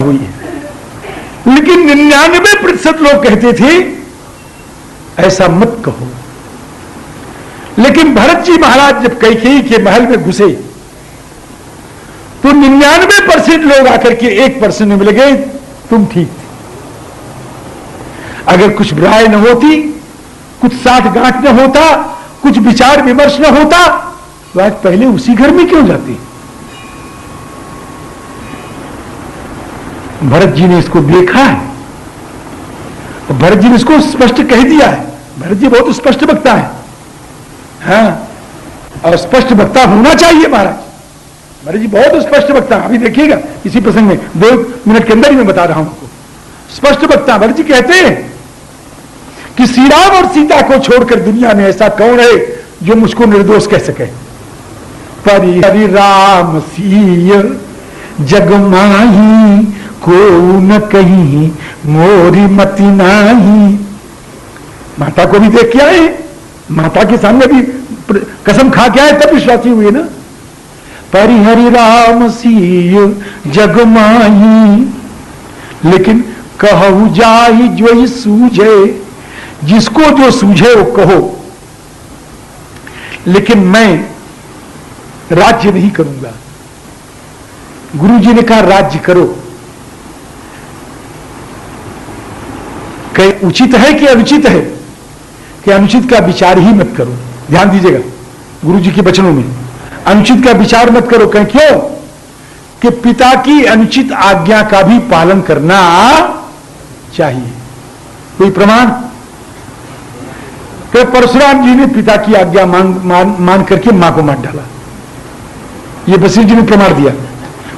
हुई है। लेकिन 99% लोग कहते थे ऐसा मत कहो। लेकिन भरत जी महाराज जब कैकेयी के महल में घुसे तो 99% लोग आकर के 1% में मिल गए तुम ठीक थे। अगर कुछ राय न होती, कुछ साठ गांठ न होता, कुछ विचार विमर्श न होता तो आज पहले उसी घर में क्यों जाती। भरत जी ने इसको देखा है और भरत जी ने इसको स्पष्ट कह दिया है। भरत जी बहुत स्पष्ट वक्ता है, हाँ, और स्पष्ट वक्ता होना चाहिए महाराज। भरत जी बहुत स्पष्ट वक्ता, अभी देखिएगा इसी प्रसंग में 2 मिनट के अंदर ही मैं बता रहा हूं आपको। स्पष्ट वक्ता भरत जी कहते हैं कि श्री राम और सीता को छोड़कर दुनिया में ऐसा कौन है जो मुझको निर्दोष कह सके। हरि राम सीय जग माही को न कहीं मोरी मति नाही। माता को भी देख के आए, माता के सामने भी कसम खा के आए, तब विश्वासी हुए ना। परिहरि राम सीय जग माही, लेकिन कहु जाहि जो सूझे, जिसको जो सूझे वो कहो, लेकिन मैं राज्य नहीं करूंगा। गुरु जी ने कहा राज्य करो, कहीं उचित है कि अनुचित है, कि अनुचित का विचार ही मत करो। ध्यान दीजिएगा गुरु जी के वचनों में, अनुचित का विचार मत करो। कहीं क्यों कि पिता की अनुचित आज्ञा का भी पालन करना चाहिए। कोई प्रमाण? कि परशुराम जी ने पिता की आज्ञा मान करके मां को मार डाला, ये वशिष्ठ जी ने प्रमाण दिया।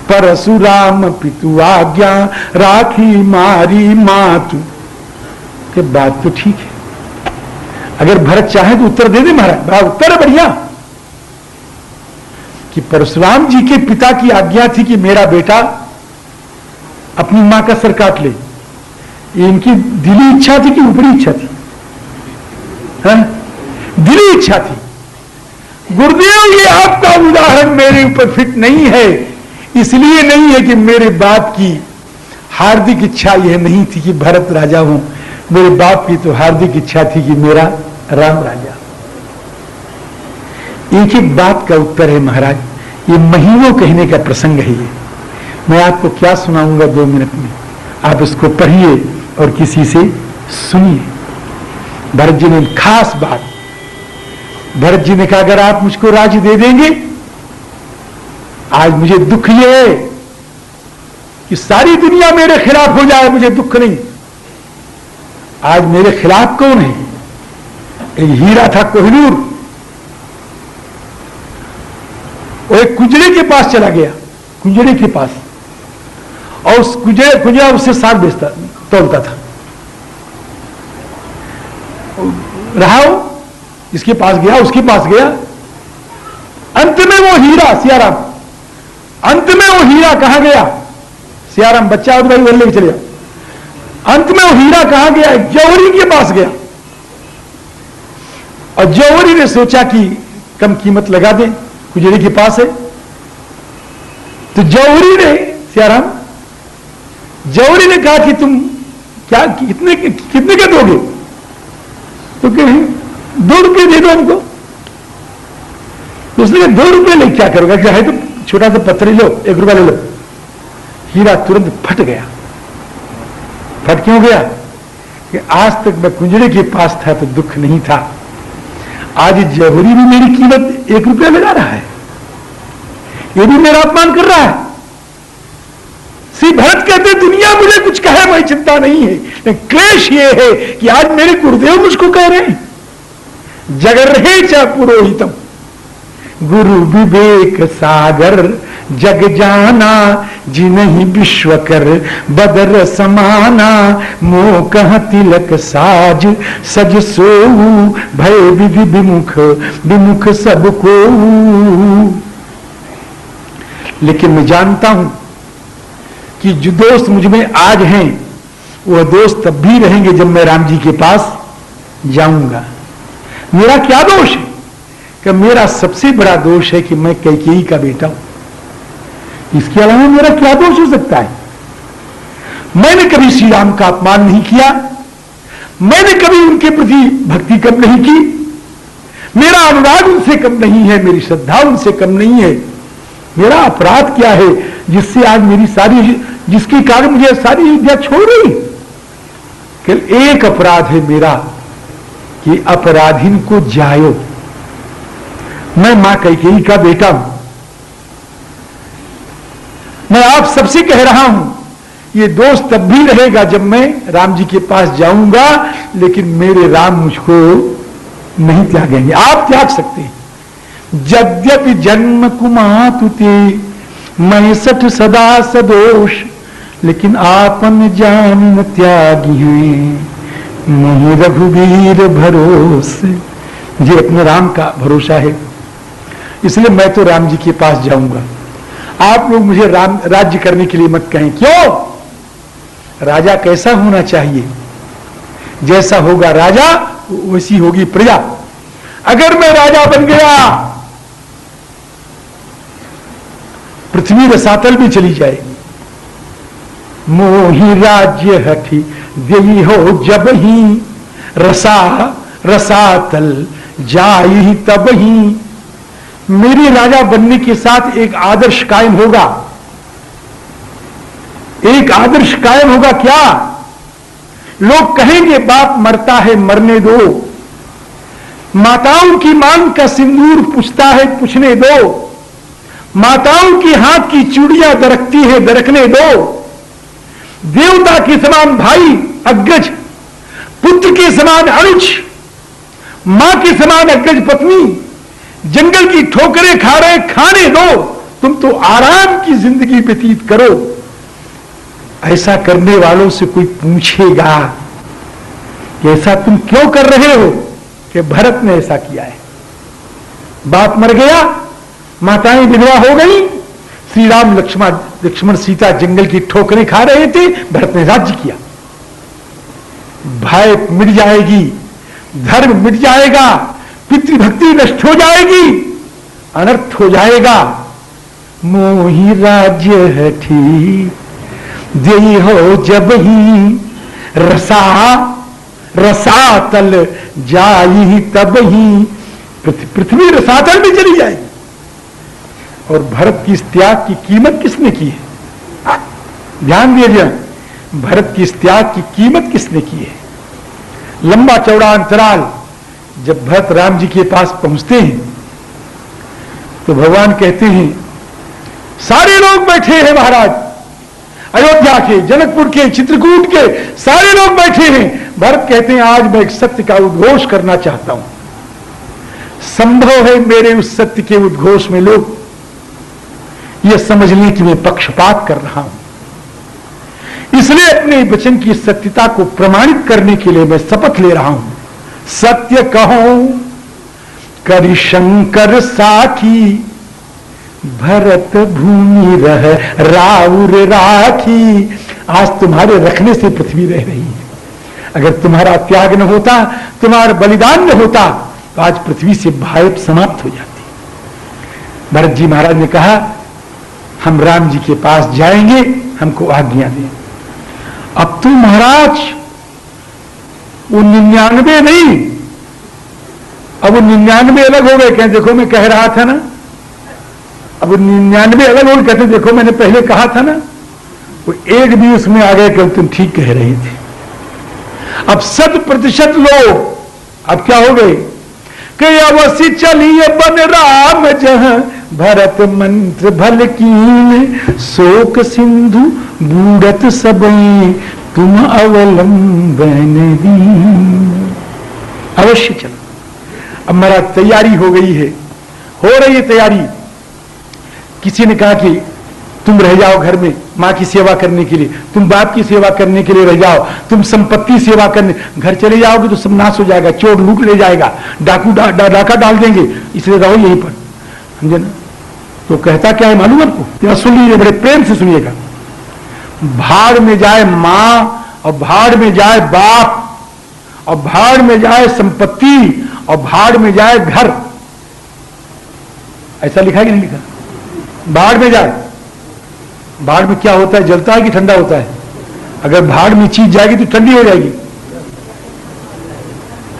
परशुराम पितु आज्ञा राखी मारी मातु, के बात तो ठीक है। अगर भरत चाहे तो उत्तर दे दे महाराज, बड़ा उत्तर है बढ़िया, कि परशुराम जी के पिता की आज्ञा थी कि मेरा बेटा अपनी मां का सर काट ले। ये इनकी दिली इच्छा थी कि ऊपरी इच्छा थी? है? दिली इच्छा थी। गुरुदेव ये आपका उदाहरण मेरे ऊपर फिट नहीं है, इसलिए नहीं है कि मेरे बाप की हार्दिक इच्छा यह नहीं थी कि भरत राजा हूं। मेरे बाप की तो हार्दिक इच्छा थी कि मेरा राम राजा। एक एक बात का उत्तर है महाराज, ये महीनों कहने का प्रसंग है। ये मैं आपको क्या सुनाऊंगा 2 मिनट में, आप इसको पढ़िए और किसी से सुनिए। भरत जी ने खास बात, भरत जी ने कहा अगर आप मुझको राज्य दे देंगे, आज मुझे दुख ये है कि सारी दुनिया मेरे खिलाफ हो जाए, मुझे दुख नहीं। आज मेरे खिलाफ कौन है? एक हीरा था कोहिनूर, वो एक कुंजड़े के पास चला गया, कुंजड़े के पास, और उस कुंजड़ा उससे साग बेचता तोड़ता था। रहा वो, इसके पास गया, उसके पास गया, अंत में वो हीरा सियाराम, अंत में वो हीरा कहां गया? सियाराम बच्चा और भाई लेके चले गया। अंत में वो हीरा कहां गया? जौहरी के पास गया, और जौहरी ने सोचा कि कम कीमत लगा दें, कुंजड़े के पास है। तो जौहरी ने, सियाराम, जौहरी ने कहा कि तुम क्या कितने का दोगे? तो कहे 2 रुपये दे दो हमको। तो उसने कहा 2 रुपये ले क्या करोगे? क्या है तो छोटा सा पत्थर लो, 1 रुपया ले लो। हीरा तुरंत फट गया। फट क्यों गया? कि आज तक मैं कुंजड़े के पास था तो दुख नहीं था, आज जौहरी भी मेरी कीमत 1 रुपया लगा रहा है, ये भी मेरा अपमान कर रहा है। श्री भरत कहते दुनिया मुझे कुछ कहे मैं चिंता नहीं है, लेकिन क्लेश ये है कि आज मेरे गुरुदेव मुझको कह रहे हैं जगर रहे च पुरोहितम गुरु विवेक सागर जग जाना जिन्हीं विश्व कर बदर समाना मोह कह तिलक साज सज सोऊ भय विधि विमुख विमुख सबको। लेकिन मैं जानता हूं कि जो दोस्त मुझ में आज हैं वह दोस्त तब भी रहेंगे जब मैं राम जी के पास जाऊंगा। मेरा क्या दोष है? कि मेरा सबसे बड़ा दोष है कि मैं कैकेयी का बेटा हूं। इसके अलावा मेरा क्या दोष हो सकता है? मैंने कभी श्री राम का अपमान नहीं किया, मैंने कभी उनके प्रति भक्ति कम नहीं की, मेरा अनुराग उनसे कम नहीं है, मेरी श्रद्धा उनसे कम नहीं है। मेरा अपराध क्या है जिससे आज मेरी सारी, जिसके कारण मुझे सारी अयोध्या छोड़ रही? केवल एक अपराध है मेरा कि अपराधीन को जायो। मैं मां कैकेयी का बेटा हूं, मैं आप सबसे कह रहा हूं, ये दोष तब भी रहेगा जब मैं राम जी के पास जाऊंगा, लेकिन मेरे राम मुझको नहीं त्यागेंगे। आप त्याग सकते हैं। यद्यपि जन्म कुमातुते मैं सठ सदा सदोष, लेकिन आपन जान न त्यागी हैं नहीं रघुवीर भरोसे। ये अपने राम का भरोसा है, इसलिए मैं तो राम जी के पास जाऊंगा। आप लोग मुझे राम राज्य करने के लिए मत कहें। क्यों? राजा कैसा होना चाहिए? जैसा होगा राजा वैसी होगी प्रजा। अगर मैं राजा बन गया, पृथ्वी रसातल भी चली जाएगी। मोही राज्य हठी देई हो जब ही, रसातल जाई तब ही। मेरे राजा बनने के साथ एक आदर्श कायम होगा। एक आदर्श कायम होगा। क्या? लोग कहेंगे बाप मरता है मरने दो, माताओं की मांग का सिंदूर पूछता है पूछने दो, माताओं की हाथ की चूड़ियां दरकती है दरकने दो। देवता के समान भाई अग्रज, पुत्र के समान अनुज, मां के समान अग्रज पत्नी जंगल की ठोकरें खा रहे खाने दो। तुम तो आराम की जिंदगी व्यतीत करो। ऐसा करने वालों से कोई पूछेगा कि ऐसा तुम क्यों कर रहे हो? कि भरत ने ऐसा किया है। बाप मर गया, माताएं विधवा हो गई, श्री राम लक्ष्मण सीता जंगल की ठोकरें खा रहे थे, भरत ने राज्य किया। भय मिट जाएगी, धर्म मिट जाएगा, पितृभक्ति नष्ट हो जाएगी, अनर्थ हो जाएगा। मोही राज्य हठी देई हो जब ही, रसातल जाई तब ही। पृथ्वी रसातल में चली जाएगी। और भरत की इस त्याग की कीमत किसने की है? ध्यान दीजिए, भरत की इस त्याग की कीमत किसने की है? लंबा चौड़ा अंतराल जब भरत राम जी के पास पहुंचते हैं तो भगवान कहते हैं, सारे लोग बैठे हैं महाराज, अयोध्या के, जनकपुर के, चित्रकूट के सारे लोग बैठे हैं। भरत कहते हैं, आज मैं एक सत्य का उद्घोष करना चाहता हूं। संभव है मेरे उस सत्य के उद्घोष में लोग यह समझ लें कि मैं पक्षपात कर रहा हूं। इसलिए अपने वचन की सत्यता को प्रमाणित करने के लिए मैं शपथ ले रहा हूं। सत्य कहो करि शंकर साखी, भरत भूमि रह राउर राखी। आज तुम्हारे रखने से पृथ्वी रह रही है। अगर तुम्हारा त्याग न होता, तुम्हारा बलिदान न होता, तो आज पृथ्वी से भारत समाप्त हो जाती। भरत जी महाराज ने कहा, हम राम जी के पास जाएंगे, हमको आज्ञा दें। अब तो महाराज वो 99 नहीं, अब वो 99 अलग हो गए। कहें देखो मैं कह रहा था ना, अब वो 99 अलग हो गए। कहते देखो मैंने पहले कहा था ना। वो एक भी उसमें आ गए कि तुम ठीक कह रहे थे। अब 100% लोग अब क्या हो गए कि अवश्य चलिए बन राम जहां, भरत मंत्र भल कीन, शोक सिंधु बूढ़त सबई, तुम अवलंबन दीन। अवश्य चलो। अब मेरा तैयारी हो गई है, हो रही है तैयारी। किसी ने कहा कि तुम रह जाओ घर में मां की सेवा करने के लिए, तुम बाप की सेवा करने के लिए रह जाओ, तुम संपत्ति सेवा करने। घर चले जाओगे तो सब नाश हो जाएगा, चोर लूट ले जाएगा, डाकू डाका डाल देंगे, इसलिए रहो यहीं पर। समझे ना? तो कहता क्या है मालूम आपको? क्या सुन लीजिए, बड़े प्रेम से सुनिएगा। भाड़ में जाए मां, और भाड़ में जाए बाप, और भाड़ में जाए संपत्ति, और भाड़ में जाए घर। ऐसा लिखा है कि नहीं लिखा? भाड़ में जाए। भाड़ में क्या होता है? जलता है कि ठंडा होता है? अगर भाड़ में चीज जाएगी तो ठंडी हो जाएगी,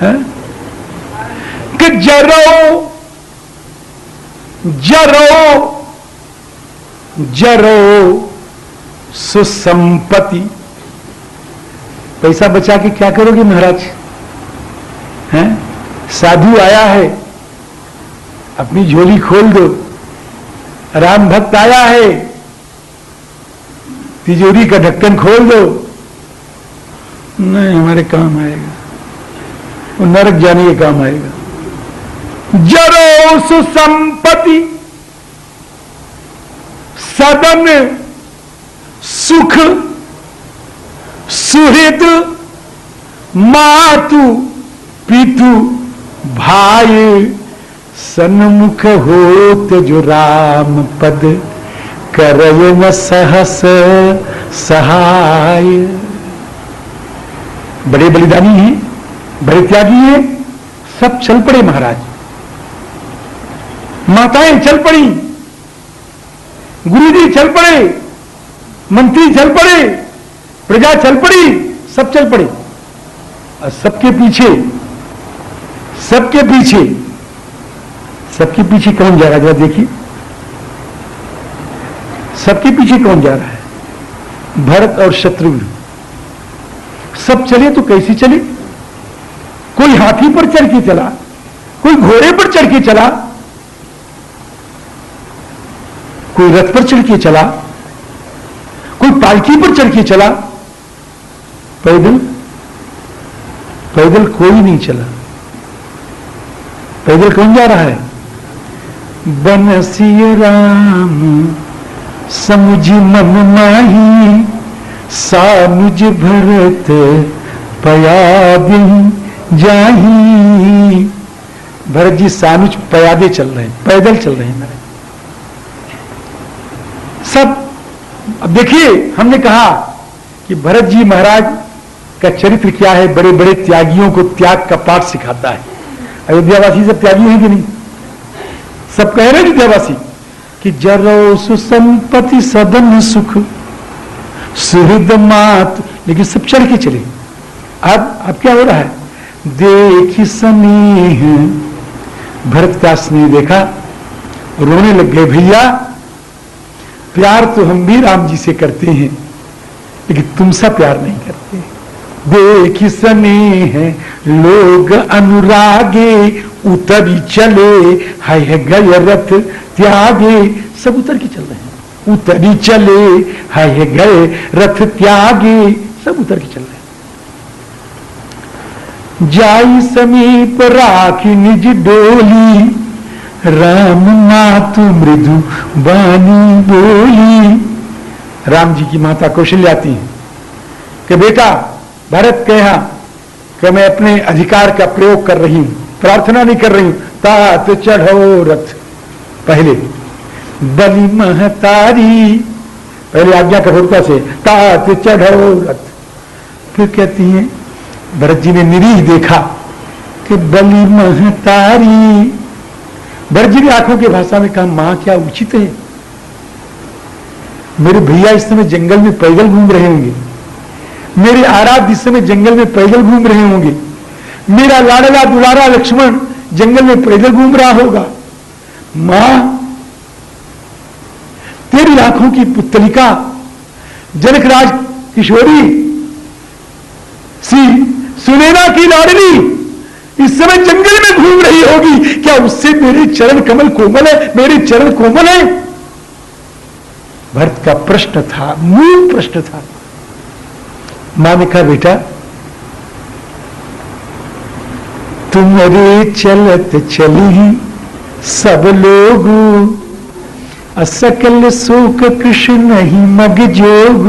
है? कि जरो जरो जरो सुसंपत्ति। पैसा बचा के क्या करोगे महाराज? हैं? साधु आया है, अपनी झोली खोल दो। राम भक्त आया है, तिजोरी का ढक्कन खोल दो। नहीं, हमारे काम आएगा, वो नरक जाने के काम आएगा। जरो सुसंपत्ति सदन सुख सुहृद मातु पितु भाई सन्मुख होत जो राम पद करय न सहस सहाय। बड़े बलिदानी हैं, बड़े त्यागी हैं, सब चल पड़े महाराज। माताएं चल पड़ी, गुरुजी चल पड़े, मंत्री चल पड़े, प्रजा चल पड़ी, सब चल पड़े। और सबके पीछे कौन जा रहा है? जरा देखिए, सबके पीछे कौन जा रहा है? भरत और शत्रुघ्न। सब चले तो कैसे चले? कोई हाथी पर चढ़ के चला, कोई घोड़े पर चढ़ के चला, कोई रथ पर चढ़ के चला, कोई पालकी पर चढ़ के चला। पैदल पैदल कोई नहीं चला। पैदल कौन जा रहा है? बनसिय राम समुझ मन माही, सानुज भरत पयादे जाही। भरत जी सानुज पयादे चल रहे हैं, पैदल चल रहे हैं सब। अब देखिए, हमने कहा कि भरत जी महाराज का चरित्र क्या है। बड़े बड़े त्यागियों को त्याग का पाठ सिखाता है। अयोध्यावासी सब त्यागी हैं कि नहीं? सब कह रहे हैं अयोध्यावासी कि जरो सुसंपत्ति सदन सुख सुहृद मात, लेकिन सब चढ़ के चले। अब क्या हो रहा है? देखी स्नेह, भरत का स्नेह देखा, रोने लग गए। भैया, प्यार तो हम भी राम जी से करते हैं, लेकिन तुमसा प्यार नहीं करते। देखी स्नेह लोग अनुरागे, उतरी चले है गए रथ त्यागे। सब उतर के चल रहे हैं। उतरी चले है गए रथ त्यागे, सब उतर के चल रहे हैं। जाई समीप राखी निज डोली, राम मातु मृदु बानी बोली। राम जी की माता कौशल्या आती है कि बेटा भरत कहा कि मैं अपने अधिकार का प्रयोग कर रही हूं, प्रार्थना नहीं कर रही हूं। तात चढ़ो रथ। पहले बलि महतारी, पहले आज्ञा कठोरता से, तात चढ़ो रथ। फिर कहती है, भरत जी ने निरीह देखा कि बलि महतारी। भरत जी ने आंखों की भाषा में कहा, मां क्या उचित है? मेरे भैया इस समय जंगल में पैदल घूम रहे होंगे, मेरे आराध्य इस समय जंगल में पैदल घूम रहे होंगे, मेरा लाडला दुलारा लक्ष्मण जंगल में पैदल घूम रहा होगा। मां, तेरी आंखों की पुतलिका जनकराज किशोरी सी सुनैना की लाडली इस समय जंगल में घूम रही होगी, क्या उससे मेरे चरण कमल कोमल है? मेरे चरण कोमल है? भरत का प्रश्न था, मूल प्रश्न था। मां ने कहा, बेटा तुम्हारे चलत चली सब लोग, असकल शोक कृष्ण नहीं मग जोग।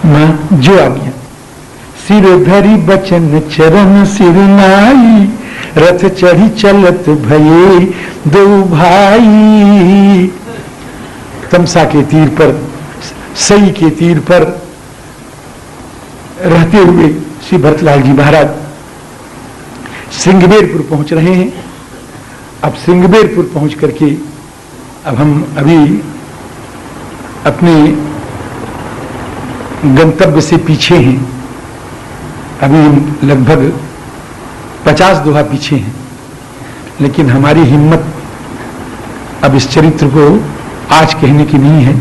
मां जो आ गया, सिर धरी बचन चरण सिर नाई, रथ चढ़ी चलत भये दो भाई। तमसा के तीर पर, सई के तीर पर रहते हुए श्री भरतलाल जी महाराज सिंगबेरपुर पहुंच रहे हैं। अब सिंगबेरपुर पहुंच करके अब हम अभी अपने गंतव्य से पीछे हैं, अभी हम लगभग 50 दोहा पीछे हैं, लेकिन हमारी हिम्मत अब इस चरित्र को आज कहने की नहीं है।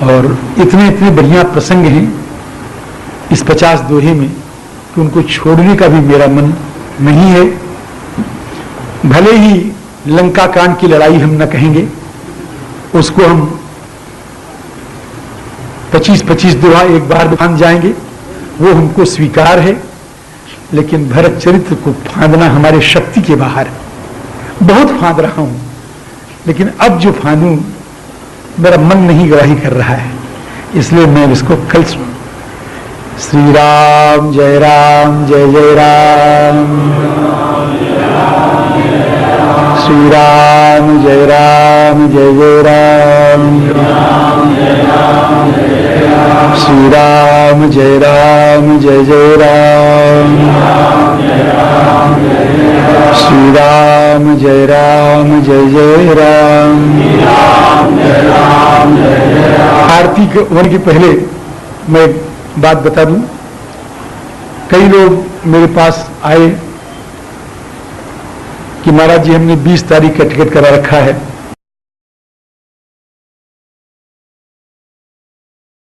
और इतने इतने बढ़िया प्रसंग हैं इस 50 दोहे में कि उनको छोड़ने का भी मेरा मन नहीं है। भले ही लंका कांड की लड़ाई हम न कहेंगे, उसको हम 25-25 दोहा एक बार फांद जाएंगे, वो हमको स्वीकार है, लेकिन भरत चरित्र को फांदना हमारे शक्ति के बाहर है। बहुत फांद रहा हूं, लेकिन अब जो फांदूं मेरा मन नहीं गवाही कर रहा है, इसलिए मैं इसको कल सुनूं। श्री राम जय राम जय जय राम, श्री राम जय राम जय जय राम, श्री राम जय राम जय जय राम, श्री राम जय राम जय जय राम। आरती के होने के पहले मैं बात बता दूं, कई लोग मेरे पास आए कि महाराज जी हमने 20 तारीख का टिकट करा रखा है,